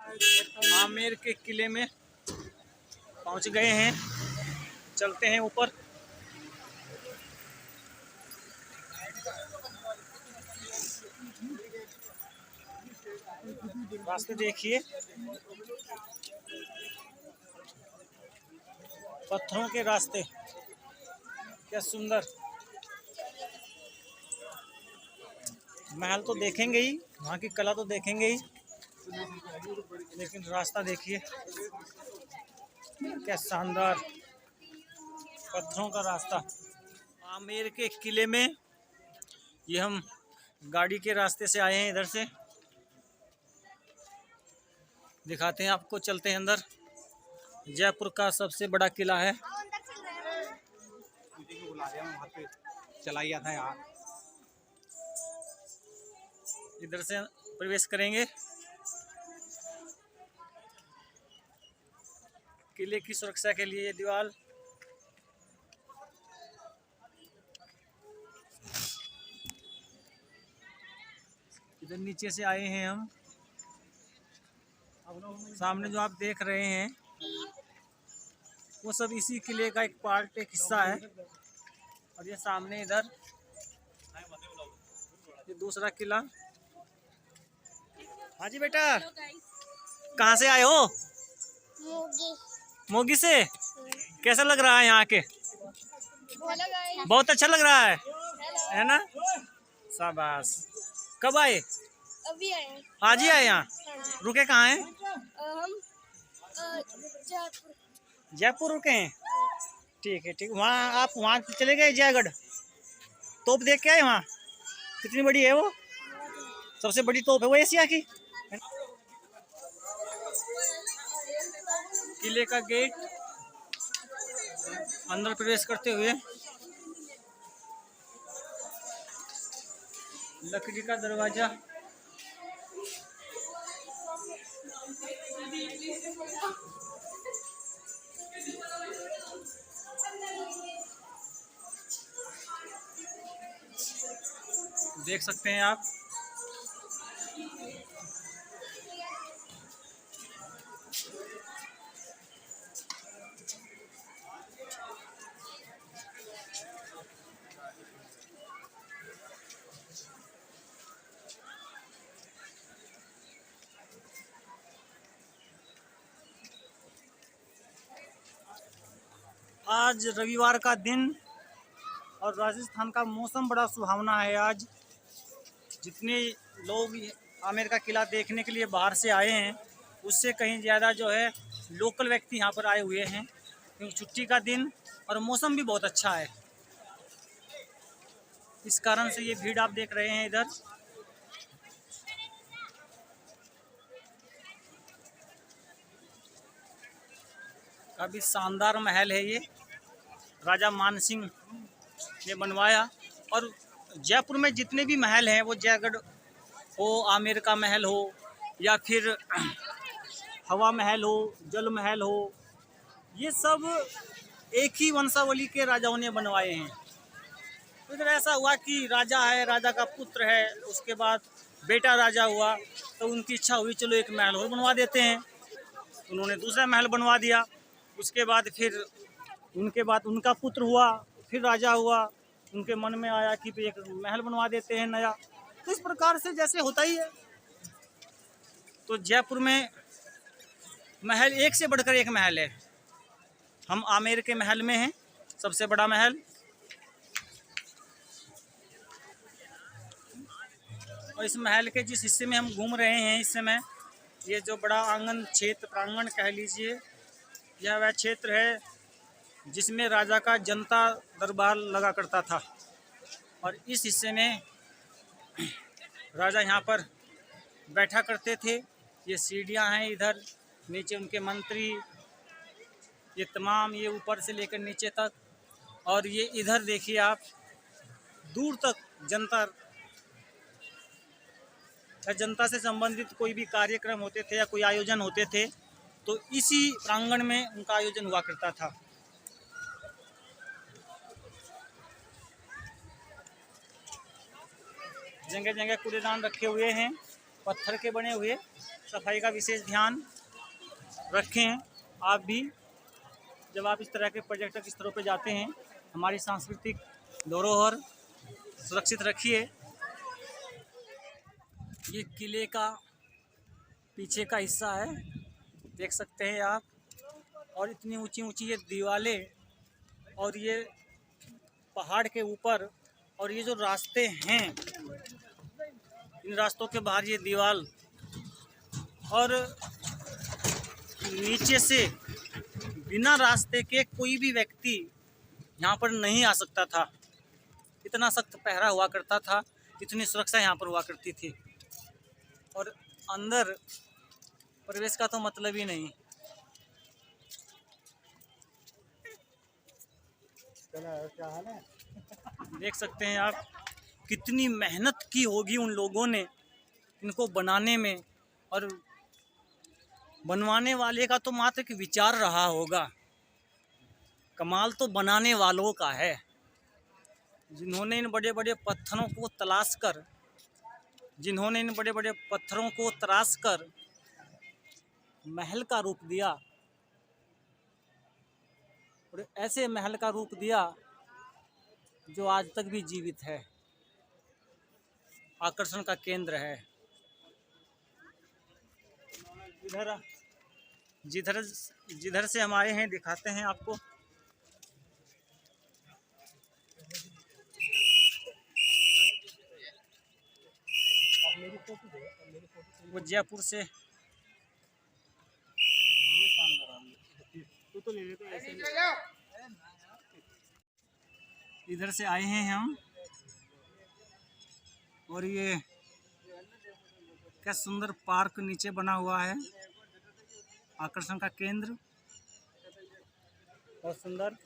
आमेर के किले में पहुंच गए हैं। चलते हैं ऊपर। रास्ते देखिए, पत्थरों के रास्ते, क्या सुंदर। महल तो देखेंगे ही, वहाँ की कला तो देखेंगे ही, लेकिन रास्ता देखिए क्या शानदार, पत्थरों का रास्ता। आमेर के किले में ये हम गाड़ी के रास्ते से आए हैं, इधर से दिखाते हैं आपको, चलते हैं अंदर। जयपुर का सबसे बड़ा किला है। चला गया था यार। इधर से प्रवेश करेंगे। किले की सुरक्षा के लिए ये दीवार, इधर नीचे से आए हैं हम। सामने जो आप देख रहे हैं वो सब इसी किले का एक पार्ट, एक हिस्सा है। और ये सामने इधर ये दूसरा किला। हाँ जी बेटा, कहाँ से आए हो? मोगी। मोगी से। कैसा लग रहा है यहाँ के? बहुत अच्छा लग रहा है ना? शाबाश। कब आए? अभी आए। आज ही आए यहाँ? रुके कहाँ हैं? हम जयपुर। जयपुर रुके हैं। ठीक है, ठीक। वहाँ आप वहाँ चले गए जयगढ़? तोप देख के आए वहाँ? कितनी बड़ी है वो? सबसे बड़ी तोप है वो एशिया की। किले का गेट, अंदर प्रवेश करते हुए लकड़ी का दरवाजा। देख सकते हैं आप। आज रविवार का दिन और राजस्थान का मौसम बड़ा सुहावना है आज। जितने लोग आमेर का किला देखने के लिए बाहर से आए हैं, उससे कहीं ज़्यादा जो है लोकल व्यक्ति यहाँ पर आए हुए हैं, क्योंकि छुट्टी का दिन और मौसम भी बहुत अच्छा है। इस कारण से ये भीड़ आप देख रहे हैं इधर। काफ़ी शानदार महल है ये, राजा मानसिंह ने बनवाया। और जयपुर में जितने भी महल हैं, वो जयगढ़ हो, आमेर का महल हो, या फिर हवा महल हो, जल महल हो, ये सब एक ही वंशावली के राजाओं ने बनवाए हैं। तो इधर ऐसा हुआ कि राजा है, राजा का पुत्र है, उसके बाद बेटा राजा हुआ, तो उनकी इच्छा हुई चलो एक महल और बनवा देते हैं। उन्होंने दूसरा महल बनवा दिया। उसके बाद फिर उनके बाद उनका पुत्र हुआ, फिर राजा हुआ, उनके मन में आया कि एक महल बनवा देते हैं नया। तो इस प्रकार से जैसे होता ही है। तो जयपुर में महल एक से बढ़कर एक महल है। हम आमेर के महल में हैं, सबसे बड़ा महल। और इस महल के जिस हिस्से में हम घूम रहे हैं इस समय, ये जो बड़ा आंगन क्षेत्र, प्रांगण कह लीजिए, यह वह क्षेत्र है जिसमें राजा का जनता दरबार लगा करता था। और इस हिस्से में राजा यहाँ पर बैठा करते थे। ये सीढ़ियाँ हैं, इधर नीचे उनके मंत्री, ये तमाम, ये ऊपर से लेकर नीचे तक। और ये इधर देखिए आप, दूर तक जनता से संबंधित कोई भी कार्यक्रम होते थे या कोई आयोजन होते थे, तो इसी प्रांगण में उनका आयोजन हुआ करता था। जगह जगह कूड़ेदान रखे हुए हैं, पत्थर के बने हुए। सफाई का विशेष ध्यान रखें आप भी जब आप इस तरह के पर्यटक स्थलों पर जाते हैं। हमारी सांस्कृतिक धरोहर सुरक्षित रखिए। ये किले का पीछे का हिस्सा है, देख सकते हैं आप। और इतनी ऊंची ऊंची ये दीवारें और ये पहाड़ के ऊपर, और ये जो रास्ते हैं, इन रास्तों के बाहर ये दीवार, और नीचे से बिना रास्ते के कोई भी व्यक्ति यहाँ पर नहीं आ सकता था। इतना सख्त पहरा हुआ करता था, इतनी सुरक्षा यहाँ पर हुआ करती थी। और अंदर प्रवेश का तो मतलब ही नहीं। देख सकते हैं आप कितनी मेहनत की होगी उन लोगों ने इनको बनाने में, और बनवाने वाले का तो मात्र एक विचार रहा होगा। कमाल तो बनाने वालों का है, जिन्होंने इन बड़े बड़े पत्थरों को तलाश कर महल का रूप दिया, और ऐसे महल का रूप दिया जो आज तक भी जीवित है, आकर्षण का केंद्र है। जिधर से हम आए हैं दिखाते हैं आपको। वो जयपुर से इधर से आए हैं हम, और ये क्या सुंदर पार्क नीचे बना हुआ है, आकर्षण का केंद्र, बहुत सुंदर।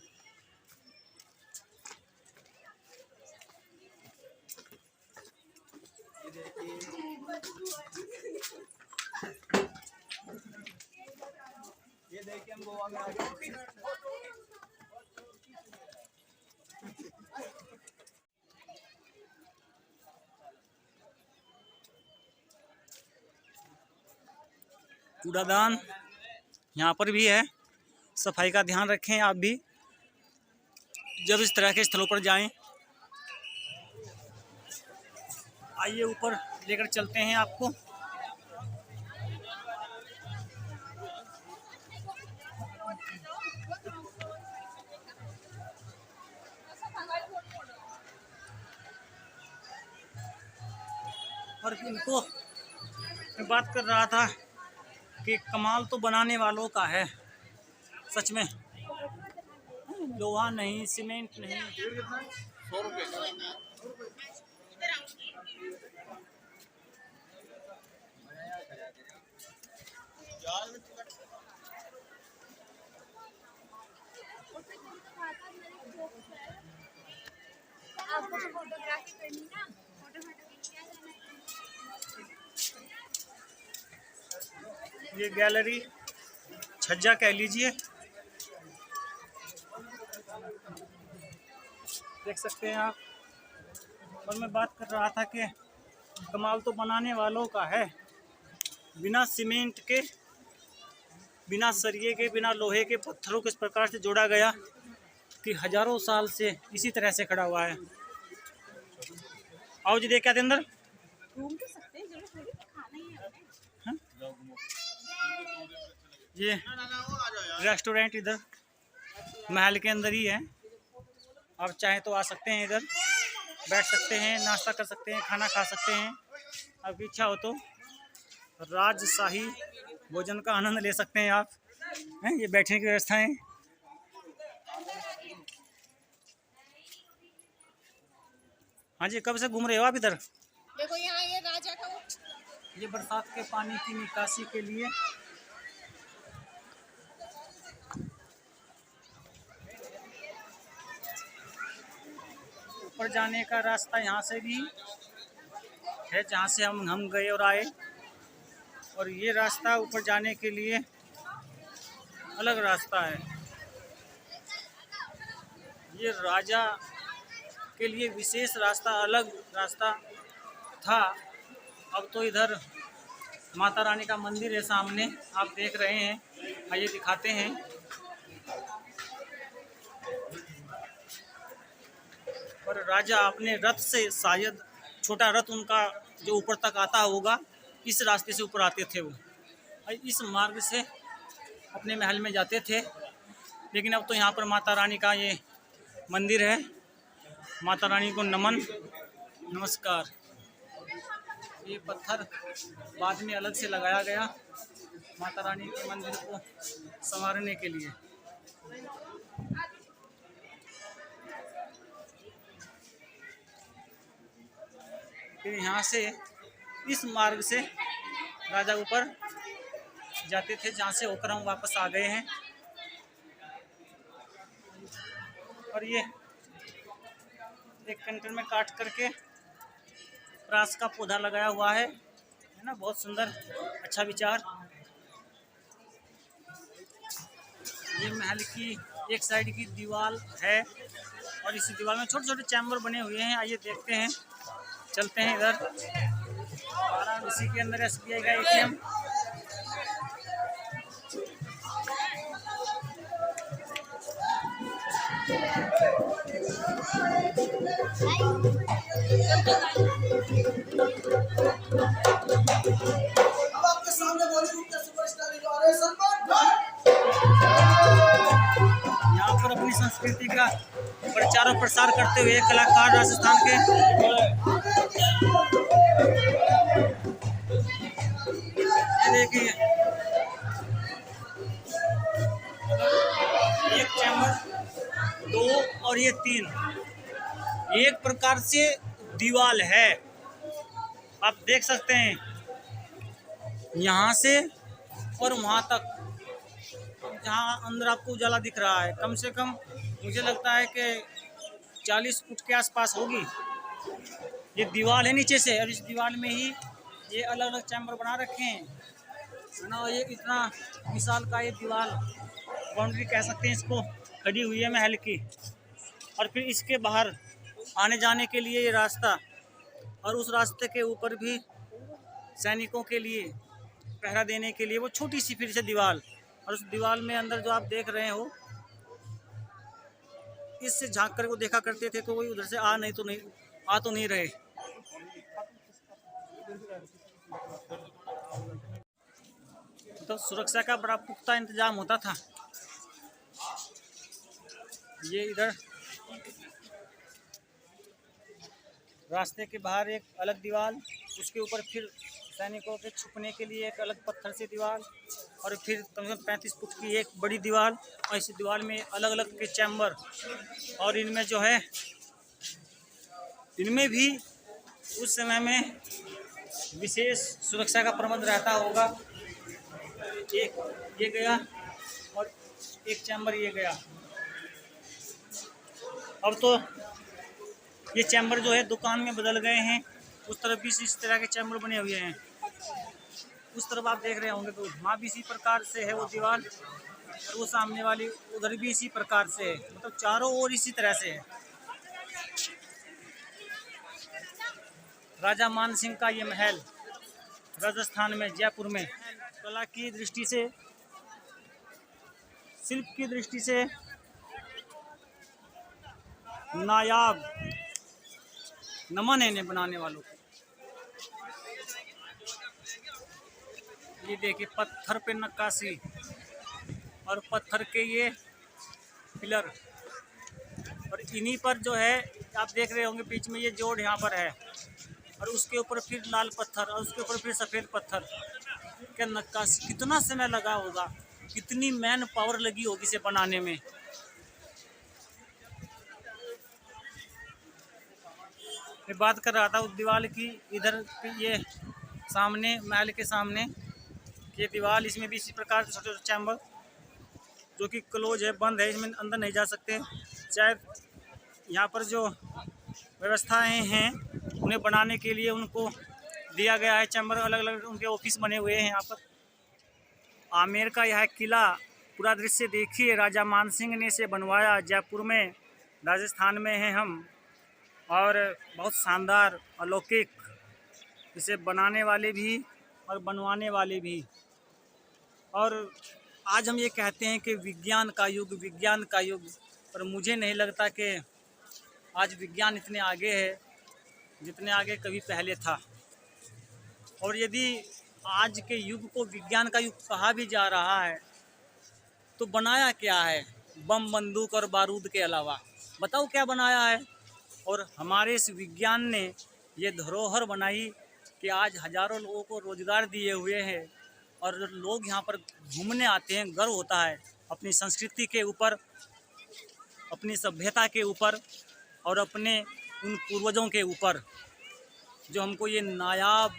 ये देखिए हम गोवा में आ गए। कूड़ादान यहाँ पर भी है, सफाई का ध्यान रखें आप भी जब इस तरह के स्थलों पर जाएं। आइए ऊपर लेकर चलते हैं आपको। और इनको मैं बात कर रहा था कि कमाल तो बनाने वालों का है, सच में। लोहा नहीं, सीमेंट नहीं। 100 रुपये आपको तो फोटोग्राफी करनी ना, ये गैलरी छज्जा कह लीजिए, देख सकते हैं आप। और मैं बात कर रहा था कि कमाल तो बनाने वालों का है। बिना सीमेंट के, बिना सरिये के, बिना लोहे के, पत्थरों को इस प्रकार से जोड़ा गया कि हजारों साल से इसी तरह से खड़ा हुआ है। आओ जी, देख क्या अंदर घूम तो सकते हैं, जरूर थोड़ी खाना ही है। ये रेस्टोरेंट इधर महल के अंदर ही है। आप चाहें तो आ सकते हैं, इधर बैठ सकते हैं, नाश्ता कर सकते हैं, खाना खा सकते हैं। आपकी इच्छा हो तो राजशाही भोजन का आनंद ले सकते हैं आप। हैं, ये बैठने की व्यवस्था है। हाँ जी, कब से घूम रहे हो आप इधर? देखो यहाँ ये राजा का ये बरसात के पानी की निकासी के लिए ऊपर जाने का रास्ता यहाँ से भी है, जहाँ से हम गए और आए। और ये रास्ता ऊपर जाने के लिए अलग रास्ता है। ये राजा के लिए विशेष रास्ता, अलग रास्ता था। अब तो इधर माता रानी का मंदिर है सामने, आप देख रहे हैं। आइए दिखाते हैं। और राजा अपने रथ से, शायद छोटा रथ उनका जो ऊपर तक आता होगा, इस रास्ते से ऊपर आते थे वो, और इस मार्ग से अपने महल में जाते थे। लेकिन अब तो यहाँ पर माता रानी का ये मंदिर है। माता रानी को नमन, नमस्कार। ये पत्थर बाद में अलग से लगाया गया माता रानी के मंदिर को संवारने के लिए। फिर यहाँ से इस मार्ग से राजा ऊपर जाते थे, जहाँ से होकर हम वापस आ गए हैं। और ये एक कंटेनर में काट करके प्रास का पौधा लगाया हुआ है ना, बहुत सुंदर, अच्छा विचार। ये महल की एक साइड की दीवार है और इस दीवार में छोटे छोटे चैम्बर बने हुए हैं। आइए देखते हैं, चलते हैं इधर। इसी के अंदर SBI का ATM। आपके सामने बॉलीवुड के सुपरस्टार सलमान खान। यहाँ पर अपनी संस्कृति का प्रचार और प्रसार करते हुए कलाकार राजस्थान के देखिए, एक चैम्बर, 2 और ये 3, एक प्रकार से दीवाल है। आप देख सकते हैं यहाँ से और वहाँ तक, जहाँ अंदर आपको उजाला दिख रहा है, कम से कम मुझे लगता है कि 40 फुट के आसपास होगी। ये दीवार है नीचे से, और इस दीवार में ही ये अलग अलग चैम्बर बना रखे हैं, है ना। ये इतना विशाल का ये दीवार, बाउंड्री कह सकते हैं इसको, खड़ी हुई है महल की। और फिर इसके बाहर आने जाने के लिए ये रास्ता, और उस रास्ते के ऊपर भी सैनिकों के लिए पहरा देने के लिए वो छोटी सी फिर से दीवार। और उस दीवार में अंदर जो आप देख रहे हो, इससे झांक कर वो देखा करते थे तो वही उधर से आ तो नहीं रहे। तो सुरक्षा का बड़ा पुख्ता इंतजाम होता था। ये इधर रास्ते के बाहर एक अलग दीवार, उसके ऊपर फिर सैनिकों के छुपने के लिए एक अलग पत्थर से दीवार, और फिर कम से कम 35 फुट की एक बड़ी दीवार। और इस दीवार में अलग अलग के चैम्बर, और इनमें जो है, इनमें भी उस समय में विशेष सुरक्षा का प्रबंध रहता होगा। एक ये गया और एक चैम्बर ये गया। अब तो ये चैम्बर जो है दुकान में बदल गए हैं। उस तरफ भी इस तरह के चैम्बर बने हुए हैं। उस तरफ आप देख रहे होंगे तो वहाँ भी इसी प्रकार से है वो दीवार, और वो सामने वाली उधर भी इसी प्रकार से है, मतलब चारों ओर इसी तरह से है। राजा मान सिंह का ये महल राजस्थान में, जयपुर में, कला की दृष्टि से, शिल्प की दृष्टि से नायाब, नमन है इन्हें बनाने वालों को। ये देखिए, पत्थर पे नक्काशी और पत्थर के ये पिलर, और इन्हीं पर जो है आप देख रहे होंगे बीच में ये जोड़ यहाँ पर है, और उसके ऊपर फिर लाल पत्थर, और उसके ऊपर फिर सफ़ेद पत्थर क्या नक्काशी। कितना समय लगा होगा, कितनी मैन पावर लगी होगी इसे बनाने में। मैं बात कर रहा था उस दीवार की, इधर ये सामने महल के सामने ये दीवार, इसमें भी इसी प्रकार से छोटे छोटे चैम्बर जो कि क्लोज है, बंद है, इसमें अंदर नहीं जा सकते। शायद यहाँ पर जो व्यवस्थाएं हैं उन्हें बनाने के लिए उनको दिया गया है चैम्बर, अलग अलग उनके ऑफिस बने हुए हैं यहाँ पर। आमेर का यह किला पूरा दृश्य देखिए, राजा मान सिंह ने इसे बनवाया। जयपुर में, राजस्थान में हैं हम, और बहुत शानदार, अलौकिक। इसे बनाने वाले भी और बनवाने वाले भी। और आज हम ये कहते हैं कि विज्ञान का युग, विज्ञान का युग, पर मुझे नहीं लगता कि आज विज्ञान इतने आगे है जितने आगे कभी पहले था। और यदि आज के युग को विज्ञान का युग कहा भी जा रहा है तो बनाया क्या है बम, बंदूक और बारूद के अलावा? बताओ क्या बनाया है? और हमारे इस विज्ञान ने ये धरोहर बनाई कि आज हजारों लोगों को रोजगार दिए हुए हैं और लोग यहाँ पर घूमने आते हैं। गर्व होता है अपनी संस्कृति के ऊपर, अपनी सभ्यता के ऊपर और अपने उन पूर्वजों के ऊपर जो हमको ये नायाब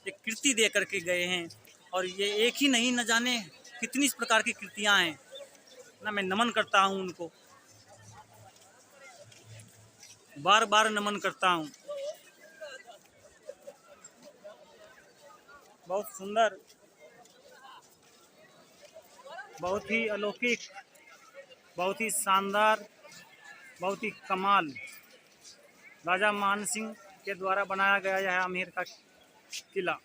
एक कृति दे करके गए हैं। और ये एक ही नहीं, न जाने कितनी इस प्रकार की कृतियाँ हैं ना। मैं नमन करता हूँ उनको, बार बार नमन करता हूँ। बहुत सुंदर, बहुत ही अलौकिक, बहुत ही शानदार, बहुत ही कमाल राजा मान सिंह के द्वारा बनाया गया यह आमेर का किला।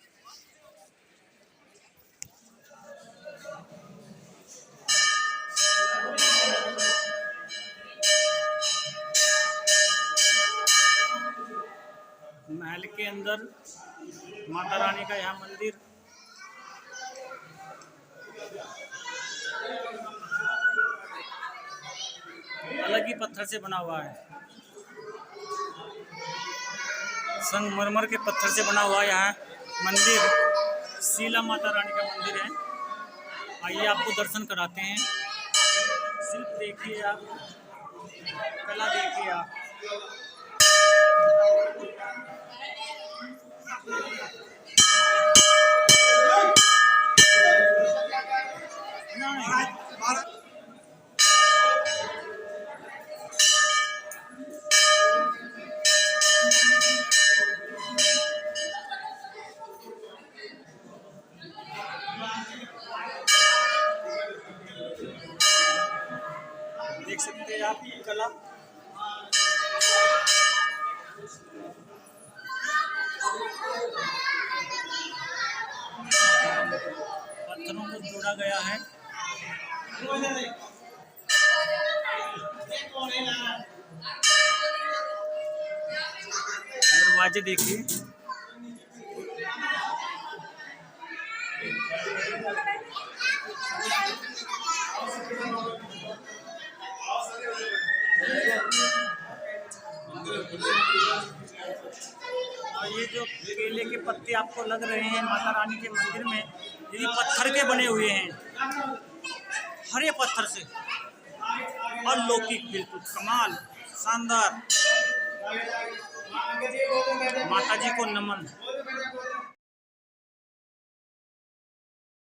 महल के अंदर माता रानी का यह मंदिर, अलग ही पत्थर से बना हुआ है, संगमरमर के पत्थर से बना हुआ यह मंदिर शीला माता रानी का मंदिर है। आइए आपको दर्शन कराते हैं। सिर्फ देखिए आप, कला देखिए आप। देख सकते हैं आप कला। पत्थरों को जोड़ा गया है। दरवाजे देखिए, और ये जो केले के पत्ते आपको लग रहे हैं माता रानी के मंदिर में, ये पत्थर के बने हुए हैं, हरे पत्थर से। अलौकिक, बिल्कुल कमाल, शानदार। माता जी को नमन।